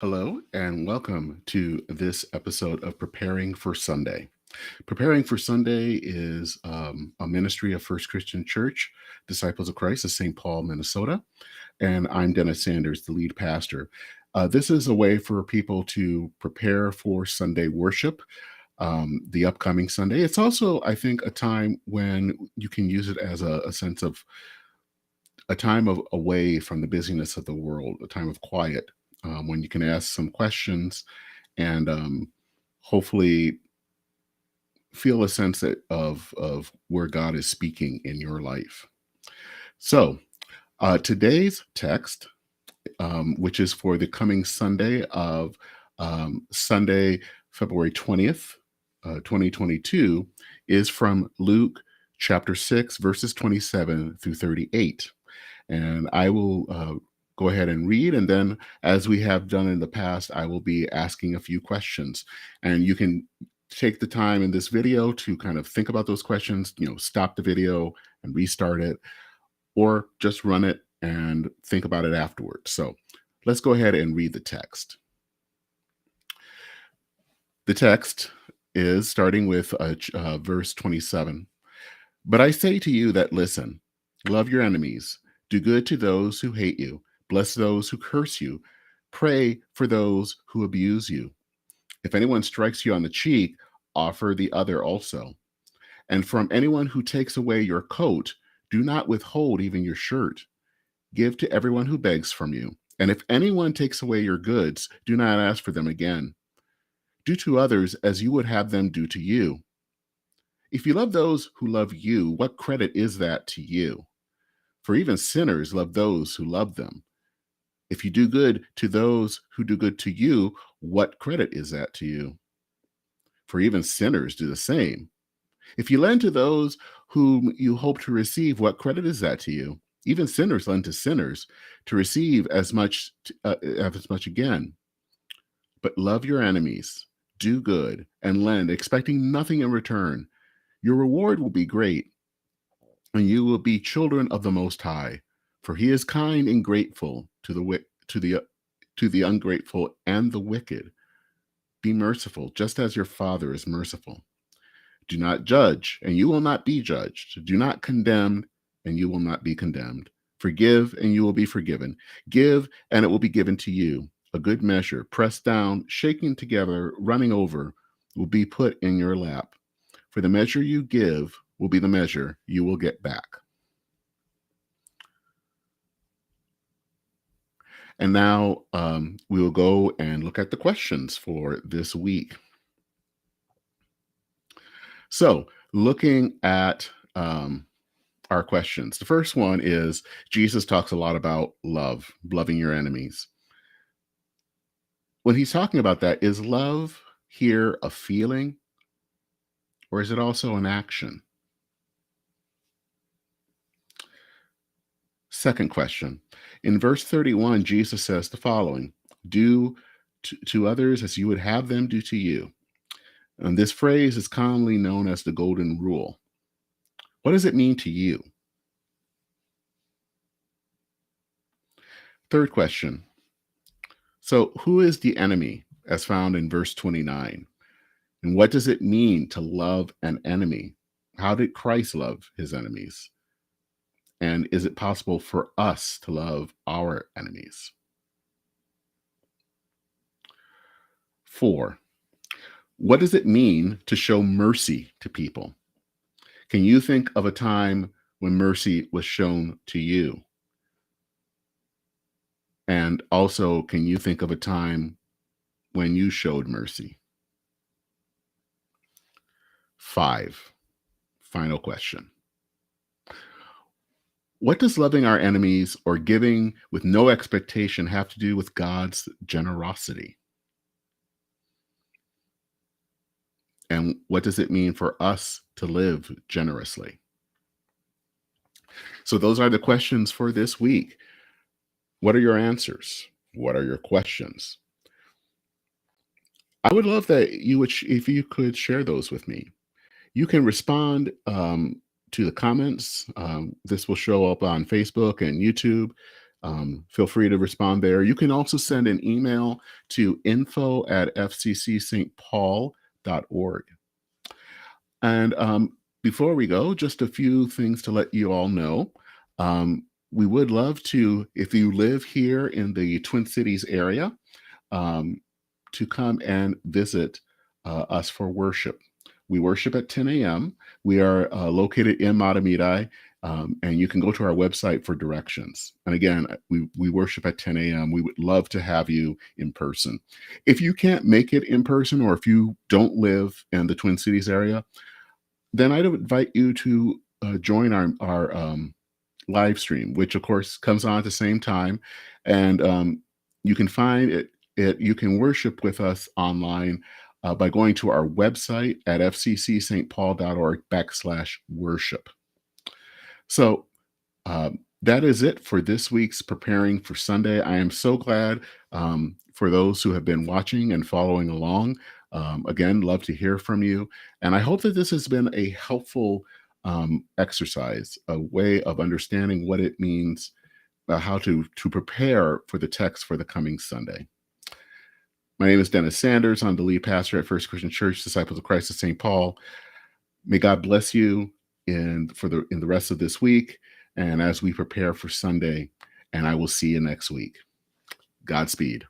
Hello, and welcome to this episode of Preparing for Sunday. Preparing for Sunday is a ministry of First Christian Church, Disciples of Christ of St. Paul, Minnesota, and I'm Dennis Sanders, the lead pastor. This is a way for people to prepare for Sunday worship, the upcoming Sunday. It's also, I think, a time when you can use it as a sense of a time of away from the busyness of the world, a time of quiet, when you can ask some questions and hopefully feel a sense of where God is speaking in your life. So today's text, which is for the coming Sunday of Sunday, February 20th, 2022, is from Luke chapter 6, verses 27 through 38. And I will go ahead and read. And then, as we have done in the past, I will be asking a few questions. And you can take the time in this video to kind of think about those questions, stop the video and restart it, or just run it and think about it afterwards. So let's go ahead and read the text. The text is starting with verse 27. But I say to you that listen, love your enemies, do good to those who hate you, bless those who curse you, pray for those who abuse you. If anyone strikes you on the cheek, offer the other also. And from anyone who takes away your coat, do not withhold even your shirt. Give to everyone who begs from you. And if anyone takes away your goods, do not ask for them again. Do to others as you would have them do to you. If you love those who love you, what credit is that to you? For even sinners love those who love them. If you do good to those who do good to you, what credit is that to you? For even sinners do the same. If you lend to those whom you hope to receive, what credit is that to you? Even sinners lend to sinners to receive as much again. But love your enemies, do good, and lend, expecting nothing in return. Your reward will be great, and you will be children of the Most High, for He is kind and grateful to the ungrateful and the wicked. Be merciful, just as your Father is merciful. Do not judge, and you will not be judged. Do not condemn, and you will not be condemned. Forgive, and you will be forgiven. Give, and it will be given to you. A good measure, pressed down, shaken together, running over, will be put in your lap. For the measure you give will be the measure you will get back. And now we will go and look at the questions for this week. So, looking at our questions, the first one is Jesus talks a lot about love, loving your enemies. When he's talking about that, is love here a feeling, or is it also an action? Second question. In verse 31, Jesus says the following: do to others as you would have them do to you. And this phrase is commonly known as the golden rule. What does it mean to you? Third question. So, who is the enemy as found in verse 29? And what does it mean to love an enemy? How did Christ love his enemies? And is it possible for us to love our enemies? 4. What does it mean to show mercy to people? Can you think of a time when mercy was shown to you? And also, can you think of a time when you showed mercy? 5. Final question. What does loving our enemies or giving with no expectation have to do with God's generosity? And what does it mean for us to live generously? So those are the questions for this week. What are your answers? What are your questions? I would love that if you could share those with me. You can respond to the comments. This will show up on Facebook and YouTube. Feel free to respond there. You can also send an email to info@fccstpaul.org. And before we go, just a few things to let you all know. We would love to, if you live here in the Twin Cities area, um, to come and visit us for worship. We worship at 10 a.m. We are located in Matamidi, and you can go to our website for directions. And again, we worship at 10 a.m. We would love to have you in person. If you can't make it in person, or if you don't live in the Twin Cities area, then I'd invite you to join our live stream, which of course comes on at the same time, and you can find it. You can worship with us online by going to our website at fccstpaul.org/worship. So that is it for this week's Preparing for Sunday. I am so glad for those who have been watching and following along. Again, love to hear from you. And I hope that this has been a helpful exercise, a way of understanding what it means, how to prepare for the text for the coming Sunday. My name is Dennis Sanders. I'm the lead pastor at First Christian Church, Disciples of Christ of St. Paul. May God bless you in the rest of this week, and as we prepare for Sunday, and I will see you next week. Godspeed.